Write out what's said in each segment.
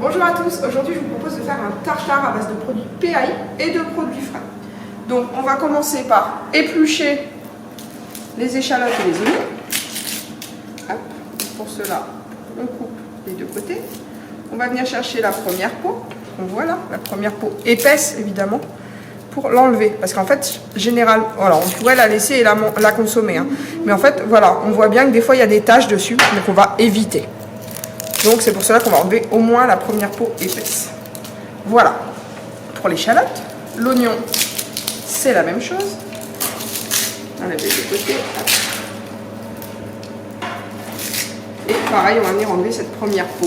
Bonjour à tous, aujourd'hui je vous propose de faire un tartare à base de produits PAI et de produits frais. Donc on va commencer par éplucher les échalotes et les oignons. Hop. Pour cela, on coupe les deux côtés. On va venir chercher la première peau, on voit là, la première peau épaisse évidemment, pour l'enlever. Parce qu'en fait, généralement, voilà, on pourrait la laisser et la consommer. Hein. Mais en fait, voilà, on voit bien que des fois il y a des taches dessus, donc on va éviter. Donc c'est pour cela qu'on va enlever au moins la première peau épaisse. Voilà. Pour l'échalote, l'oignon, c'est la même chose. On enlève les deux côtés. Et pareil, on va venir enlever cette première peau.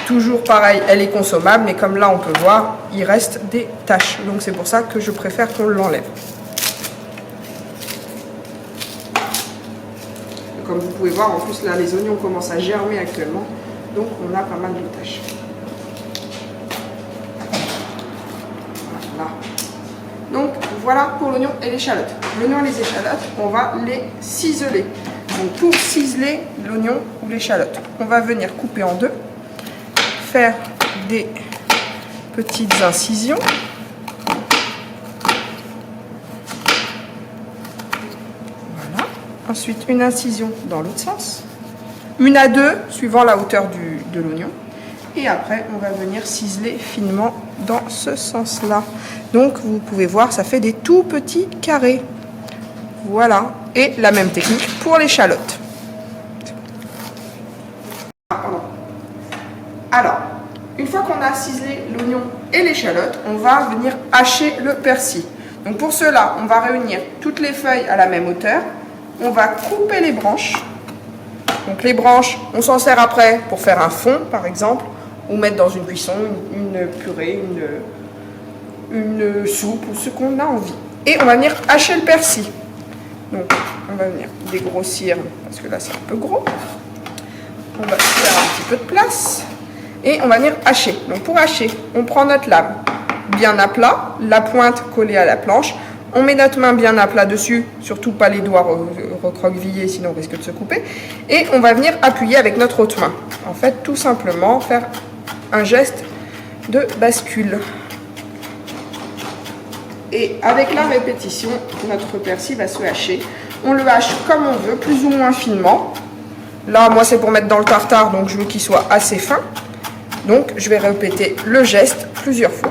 Toujours pareil, elle est consommable, mais comme là on peut voir, il reste des taches. Donc c'est pour ça que je préfère qu'on l'enlève. Comme vous pouvez voir, en plus là les oignons commencent à germer actuellement, donc on a pas mal de taches. Voilà. Donc voilà pour l'oignon et l'échalote. L'oignon et les échalotes, on va les ciseler. Donc pour ciseler l'oignon ou l'échalote, on va venir couper en deux, faire des petites incisions. Ensuite, une incision dans l'autre sens. Une à deux, suivant la hauteur de l'oignon. Et après, on va venir ciseler finement dans ce sens-là. Donc, vous pouvez voir, ça fait des tout petits carrés. Voilà. Et la même technique pour l'échalote. Alors, une fois qu'on a ciselé l'oignon et l'échalote, on va venir hacher le persil. Donc, pour cela, on va réunir toutes les feuilles à la même hauteur. On va couper les branches. Donc les branches, on s'en sert après pour faire un fond, par exemple, ou mettre dans une cuisson, une purée, une soupe, ou ce qu'on a envie. Et on va venir hacher le persil. Donc on va venir dégrossir, parce que là c'est un peu gros. On va faire un petit peu de place. Et on va venir hacher. Donc pour hacher, on prend notre lame bien à plat, la pointe collée à la planche. On met notre main bien à plat dessus, surtout pas les doigts recroquevillés, sinon on risque de se couper. Et on va venir appuyer avec notre autre main. En fait, tout simplement, faire un geste de bascule. Et avec la répétition, notre persil va se hacher. On le hache comme on veut, plus ou moins finement. Là, moi, c'est pour mettre dans le tartare, donc je veux qu'il soit assez fin. Donc, je vais répéter le geste plusieurs fois.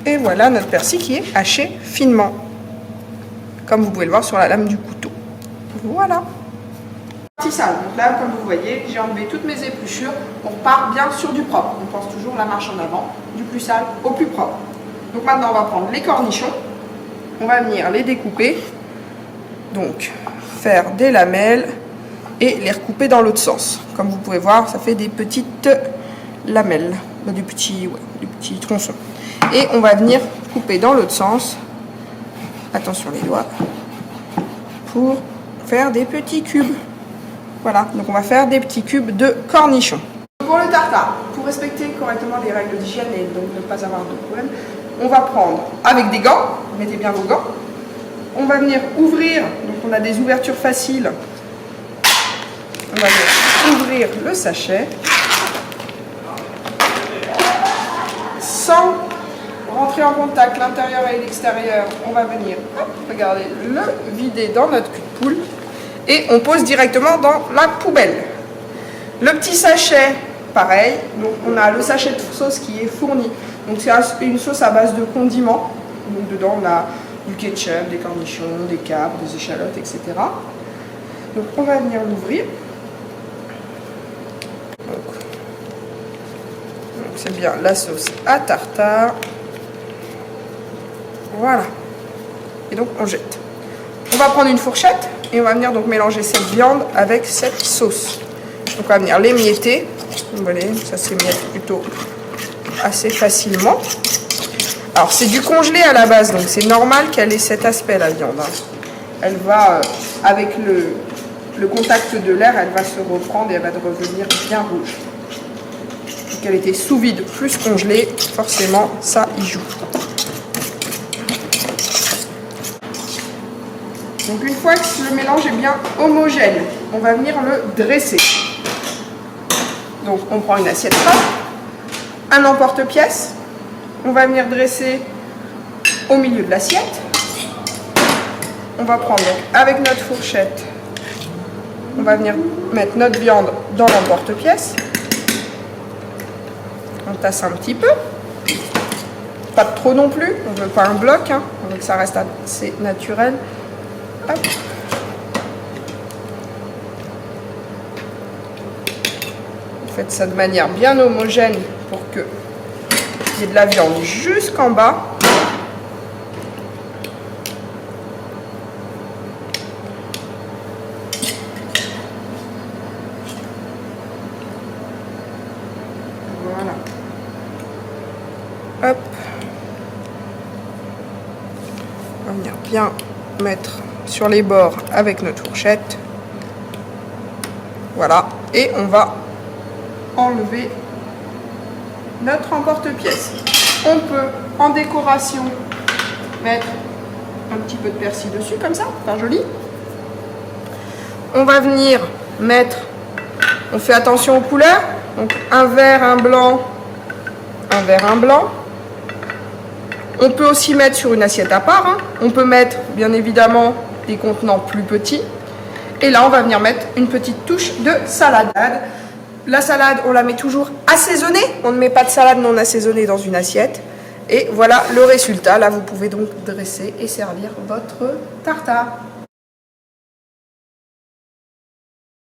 Et voilà notre persil qui est haché finement, comme vous pouvez le voir sur la lame du couteau. Voilà. Donc là, comme vous voyez, j'ai enlevé toutes mes épluchures. On part bien sur du propre. On pense toujours la marche en avant, du plus sale au plus propre. Donc maintenant, on va prendre les cornichons. On va venir les découper. Donc, faire des lamelles et les recouper dans l'autre sens. Comme vous pouvez voir, ça fait des petites lamelles, des petits tronçons. Et on va venir couper dans l'autre sens, attention les doigts, pour faire des petits cubes. Voilà, donc on va faire des petits cubes de cornichons. Pour le tartare, pour respecter correctement les règles d'hygiène et donc ne pas avoir de problème, on va prendre avec des gants, mettez bien vos gants, on va venir ouvrir, donc on a des ouvertures faciles, on va venir ouvrir le sachet, sans rentrer en contact l'intérieur et l'extérieur, on va venir, hop, regardez, le vider dans notre cul de poule et on pose directement dans la poubelle. Le petit sachet, pareil, donc on a le sachet de sauce qui est fourni. Donc c'est une sauce à base de condiments. Donc dedans on a du ketchup, des cornichons, des capres, des échalotes, etc. Donc on va venir l'ouvrir. Donc c'est bien la sauce à tartare. Voilà. Et donc on jette. On va prendre une fourchette et on va venir donc mélanger cette viande avec cette sauce. Donc on va venir l'émietter. Vous voyez, ça s'émiette plutôt assez facilement. Alors c'est du congelé à la base, donc c'est normal qu'elle ait cet aspect la viande. Hein. Elle va, avec le contact de l'air, elle va se reprendre et elle va revenir bien rouge. Donc elle était sous vide plus congelée, forcément ça y joue. Donc une fois que le mélange est bien homogène, on va venir le dresser. Donc on prend une assiette propre, un emporte-pièce, on va venir dresser au milieu de l'assiette. On va prendre donc avec notre fourchette, on va venir mettre notre viande dans l'emporte-pièce. On tasse un petit peu, pas de trop non plus, on ne veut pas un bloc, hein. On veut que ça reste assez naturel. Hop. Vous faites ça de manière bien homogène pour qu'il y ait de la viande jusqu'en bas. Voilà. Hop. On va venir bien mettre sur les bords avec notre fourchette. Voilà. Et on va enlever notre emporte-pièce. On peut, en décoration, mettre un petit peu de persil dessus, comme ça, faire joli. On va venir mettre, on fait attention aux couleurs, donc un vert, un blanc, un vert, un blanc. On peut aussi mettre sur une assiette à part, hein. On peut mettre, bien évidemment, des contenants plus petits. Et là, on va venir mettre une petite touche de salade. La salade, on la met toujours assaisonnée. On ne met pas de salade non assaisonnée dans une assiette. Et voilà le résultat. Là, vous pouvez donc dresser et servir votre tartare.